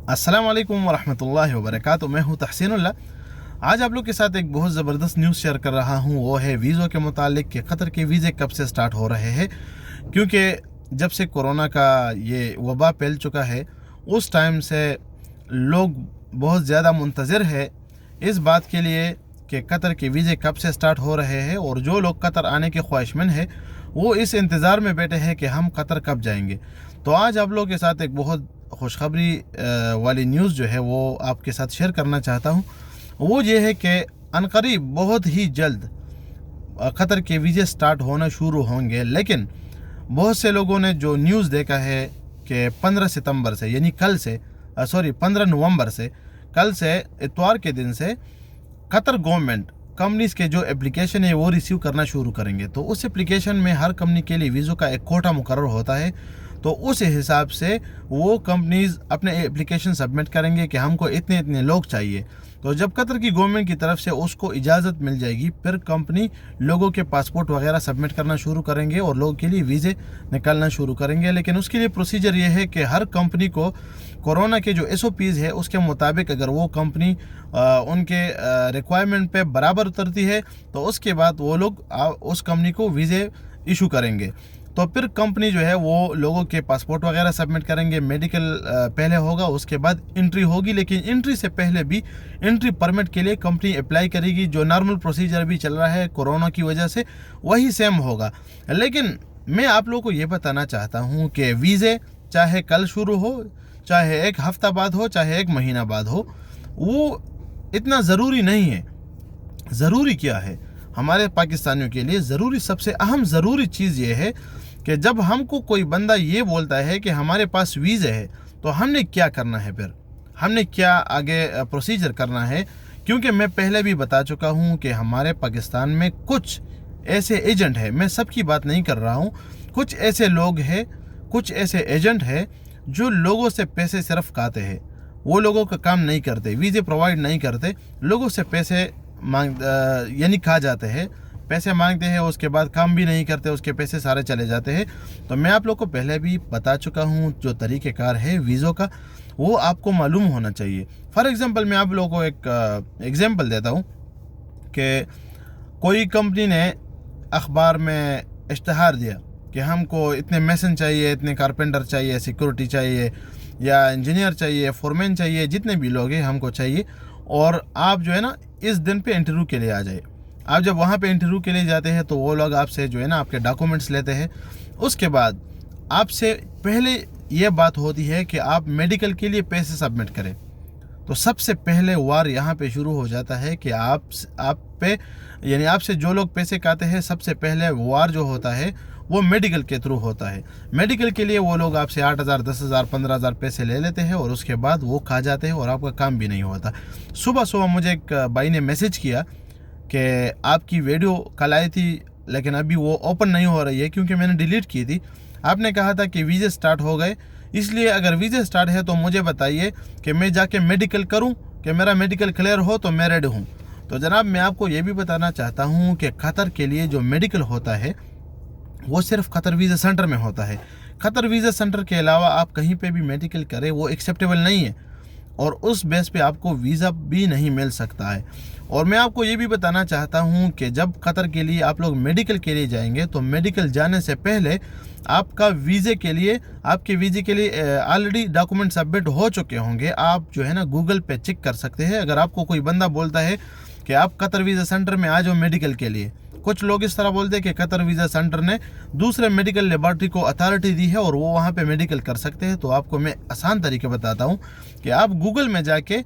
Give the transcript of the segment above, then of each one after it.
अस्सलाम वालेकुम वरहमतुल्लाहि वबरकातुह। मैं हूँ तहसीनुल्लाह। आज आप लोग के साथ एक बहुत ज़बरदस्त न्यूज़ शेयर कर रहा हूँ। वो है वीज़ों के मुतालिक कि क़तर के वीज़े कब से स्टार्ट हो रहे हैं। क्योंकि जब से कोरोना का ये वबा फैल चुका है उस टाइम से लोग बहुत ज़्यादा मुंतज़िर है इस बात के लिए कि क़तर के वीज़े कब से स्टार्ट हो रहे हैं। और जो लोग क़तर आने के ख्वाहिशमंद हैं वो इस इंतज़ार में बैठे हैं कि हम क़तर कब जाएंगे। तो आज आप लोगों के साथ एक बहुत खुशखबरी वाली न्यूज़ जो है वो आपके साथ शेयर करना चाहता हूँ। वो ये है कि अनकरीब बहुत ही जल्द क़तर के वीज़े स्टार्ट होना शुरू होंगे। लेकिन बहुत से लोगों ने जो न्यूज़ देखा है कि 15 सितंबर से यानी कल से 15 नवंबर से कल से इतवार के दिन से क़तर गवर्नमेंट कंपनीज़ के जो एप्लीकेशन है वो रिसीव करना शुरू करेंगे। तो उस एप्लीकेशन में हर कंपनी के लिए वीज़ों का एक कोटा मुकर्रर होता है। तो उस हिसाब से वो कंपनीज़ अपने एप्लीकेशन सबमिट करेंगे कि हमको इतने इतने लोग चाहिए। तो जब क़तर की गवर्नमेंट की तरफ से उसको इजाज़त मिल जाएगी फिर कंपनी लोगों के पासपोर्ट वगैरह सबमिट करना शुरू करेंगे और लोगों के लिए वीज़े निकालना शुरू करेंगे। लेकिन उसके लिए प्रोसीजर ये है कि हर कंपनी को कोरोना के जो SOPs है उसके मुताबिक अगर वो कंपनी उनके रिक्वायरमेंट पे बराबर उतरती है तो उसके बाद वो लोग उस कंपनी को वीज़े इशू करेंगे। तो फिर कंपनी जो है वो लोगों के पासपोर्ट वगैरह सबमिट करेंगे। मेडिकल पहले होगा, उसके बाद एंट्री होगी। लेकिन एंट्री से पहले भी एंट्री परमिट के लिए कंपनी अप्लाई करेगी। जो नॉर्मल प्रोसीजर भी चल रहा है कोरोना की वजह से वही सेम होगा। लेकिन मैं आप लोगों को ये बताना चाहता हूँ कि वीज़े चाहे कल शुरू हो, चाहे एक हफ्ता बाद हो, चाहे एक महीना बाद हो, वो इतना ज़रूरी नहीं है। ज़रूरी क्या है हमारे पाकिस्तानियों के लिए? ज़रूरी, सबसे अहम ज़रूरी चीज़ ये है कि जब हमको कोई बंदा ये बोलता है कि हमारे पास वीज़ा है तो हमने क्या करना है, फिर हमने क्या आगे प्रोसीजर करना है। क्योंकि मैं पहले भी बता चुका हूँ कि हमारे पाकिस्तान में कुछ ऐसे एजेंट हैं, मैं सबकी बात नहीं कर रहा हूँ, कुछ ऐसे लोग हैं, कुछ ऐसे एजेंट हैं जो लोगों से पैसे सिर्फ खाते हैं। वो लोगों का काम नहीं करते, वीज़े प्रोवाइड नहीं करते, लोगों से पैसे यानी खा जाते हैं, पैसे मांगते हैं, उसके बाद काम भी नहीं करते, उसके पैसे सारे चले जाते हैं। तो मैं आप लोग को पहले भी बता चुका हूँ जो तरीक़ेकार है वीज़ों का वो आपको मालूम होना चाहिए। फॉर एग्ज़ाम्पल मैं आप लोगों को एक एग्ज़ाम्पल देता हूँ कि कोई कंपनी ने अखबार में इश्तहार दिया कि हमको इतने मेसन चाहिए, इतने कारपेंटर चाहिए, सिक्योरिटी चाहिए या इंजीनियर चाहिए, फोरमैन चाहिए, जितने भी लोग हैं हमको चाहिए, और आप जो है ना इस दिन पे इंटरव्यू के लिए आ जाइए। आप जब वहाँ पे इंटरव्यू के लिए जाते हैं तो वो लोग आपसे जो है ना आपके डॉक्यूमेंट्स लेते हैं। उसके बाद आपसे पहले ये बात होती है कि आप मेडिकल के लिए पैसे सबमिट करें। तो सबसे पहले वार यहाँ पे शुरू हो जाता है कि आप पे यानी आपसे जो लोग पैसे खाते हैं सबसे पहले वार जो होता है वो मेडिकल के थ्रू होता है। मेडिकल के लिए वो लोग आपसे 8,000, 10,000, 15,000 पैसे ले लेते हैं और उसके बाद वो खा जाते हैं और आपका काम भी नहीं होता। सुबह सुबह मुझे एक भाई ने मैसेज किया कि आपकी वीडियो कल आई थी लेकिन अभी वो ओपन नहीं हो रही है क्योंकि मैंने डिलीट की थी। आपने कहा था कि वीज़े स्टार्ट हो गए, इसलिए अगर वीज़े स्टार्ट है तो मुझे बताइए कि मैं जाके मेडिकल करूं, कि मेरा मेडिकल क्लियर हो तो मैं रेडी हूं। तो जनाब मैं आपको ये भी बताना चाहता हूं कि क़तर के लिए जो मेडिकल होता है वो सिर्फ क़तर वीज़ा सेंटर में होता है। क़तर वीज़ा सेंटर के अलावा आप कहीं पे भी मेडिकल करें वो एक्सेप्टेबल नहीं है और उस बेस पे आपको वीज़ा भी नहीं मिल सकता है। और मैं आपको ये भी बताना चाहता हूँ कि जब क़तर के लिए आप लोग मेडिकल के लिए जाएंगे तो मेडिकल जाने से पहले आपका वीज़े के लिए, आपके वीज़े के लिए ऑलरेडी डॉक्यूमेंट सबमिट हो चुके होंगे। आप जो है ना गूगल पे चेक कर सकते हैं। अगर आपको कोई बंदा बोलता है कि आप क़तर वीज़ा सेंटर में आ जाओ मेडिकल के लिए, कुछ लोग इस तरह बोलते हैं कि क़तर वीज़ा सेंटर ने दूसरे मेडिकल लेबॉर्ट्री को अथॉरिटी दी है और वो वहाँ पे मेडिकल कर सकते हैं। तो आपको मैं आसान तरीके बताता हूँ कि आप गूगल में जाके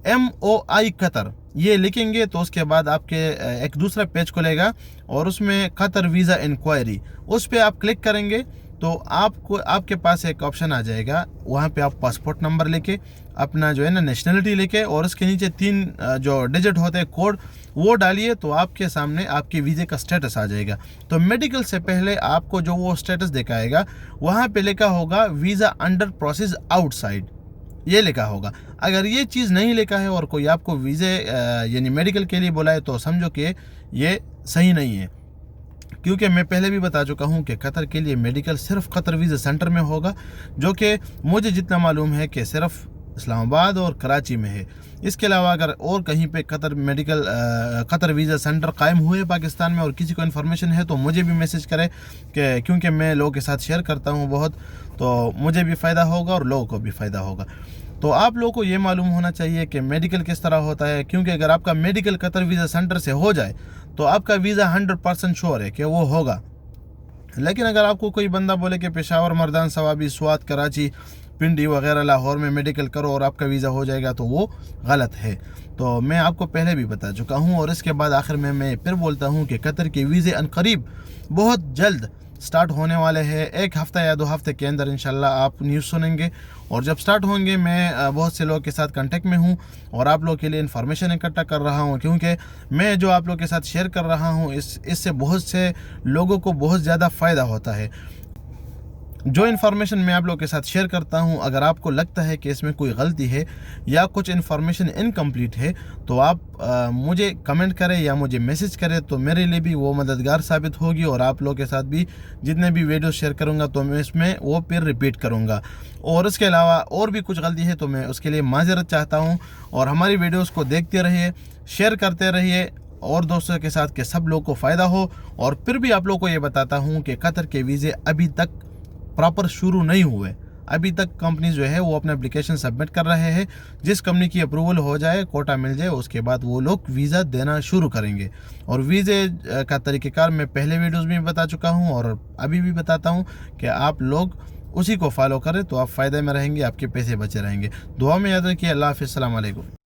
MOI क़तर ये लिखेंगे तो उसके बाद आपके एक दूसरा पेज खुलेगा और उसमें क़तर वीज़ा इंक्वायरी, उस पर आप क्लिक करेंगे तो आपको आपके पास एक ऑप्शन आ जाएगा। वहाँ पे आप पासपोर्ट नंबर लेके, अपना जो है ना नेशनलिटी लेके और उसके नीचे 3 जो डिजिट होते हैं कोड वो डालिए तो आपके सामने आपके वीज़े का स्टेटस आ जाएगा। तो मेडिकल से पहले आपको जो वो स्टेटस दिखाएगा वहाँ पे लिखा होगा वीज़ा अंडर प्रोसेस आउटसाइड, ये लिखा होगा। अगर ये चीज़ नहीं लिखा है और कोई आपको वीज़े यानी मेडिकल के लिए बुलाए तो समझो कि ये सही नहीं है। क्योंकि मैं पहले भी बता चुका हूँ कि क़तर के लिए मेडिकल सिर्फ क़तर वीज़ा सेंटर में होगा, जो कि मुझे जितना मालूम है कि सिर्फ اسلام آباد اور کراچی میں ہے۔ اس کے علاوہ اگر اور کہیں پہ قطر ویزا سینٹر قائم ہوئے پاکستان میں اور کسی کو انفارمیشن ہے تو مجھے بھی میسج کرے، کہ کیونکہ میں لوگوں کے ساتھ شیئر کرتا ہوں بہت، تو مجھے بھی فائدہ ہوگا اور لوگوں کو بھی فائدہ ہوگا۔ تو آپ لوگوں کو یہ معلوم ہونا چاہیے کہ میڈیکل کس طرح ہوتا ہے، کیونکہ اگر آپ کا میڈیکل قطر ویزا سینٹر سے ہو جائے تو آپ کا ویزا 100% شور ہے کہ وہ ہوگا۔ لیکن اگر آپ کو کوئی بندہ بولے کہ پشاور، مردان، سوابی، سوات، کراچی، پنڈی وغیرہ، لاہور میں میڈیکل کرو اور آپ کا ویزا ہو جائے گا، تو وہ غلط ہے۔ تو میں آپ کو پہلے بھی بتا چکا ہوں، اور اس کے بعد آخر میں پھر بولتا ہوں کہ قطر کے ویزے عنقریب بہت جلد سٹارٹ ہونے والے ہیں، 1 ہفتہ یا 2 ہفتے کے اندر انشاءاللہ آپ نیوز سنیں گے، اور جب سٹارٹ ہوں گے میں بہت سے لوگوں کے ساتھ کانٹیکٹ میں ہوں اور آپ لوگوں کے لیے انفارمیشن اکٹھا کر رہا ہوں، کیونکہ میں جو آپ لوگوں کے ساتھ شیئر کر رہا ہوں اس سے بہت سے لوگوں کو بہت زیادہ فائدہ ہوتا ہے۔ جو انفارمیشن میں آپ لوگوں کے ساتھ شیئر کرتا ہوں، اگر آپ کو لگتا ہے کہ اس میں کوئی غلطی ہے یا کچھ انفارمیشن انکمپلیٹ ہے تو آپ مجھے کمنٹ کریں یا مجھے میسج کریں، تو میرے لیے بھی وہ مددگار ثابت ہوگی، اور آپ لوگوں کے ساتھ بھی جتنے بھی ویڈیو شیئر کروں گا تو میں اس میں وہ پھر ریپیٹ کروں گا، اور اس کے علاوہ اور بھی کچھ غلطی ہے تو میں اس کے لیے معذرت چاہتا ہوں۔ اور ہماری ویڈیوز کو دیکھتے رہیے، شیئر کرتے رہیے اور دوستوں کے ساتھ، کہ سب لوگوں کو فائدہ ہو۔ اور پھر بھی آپ لوگوں کو یہ بتاتا ہوں کہ قطر کے ویزے ابھی تک پراپر شروع نہیں ہوئے، ابھی تک کمپنی جو ہے وہ اپنا اپلیکیشن سبمٹ کر رہے ہیں، جس کمپنی کی اپروول ہو جائے، کوٹا مل جائے، اس کے بعد وہ لوگ ویزا دینا شروع کریں گے۔ اور ویزے کا طریقہ کار میں پہلے ویڈیوز میں بتا چکا ہوں اور ابھی بھی بتاتا ہوں، کہ آپ لوگ اسی کو فالو کریں تو آپ فائدہ میں رہیں گے، آپ کے پیسے بچے رہیں گے۔ دعا میں یاد رکھیے۔ اللہ حافظ، السلام علیکم۔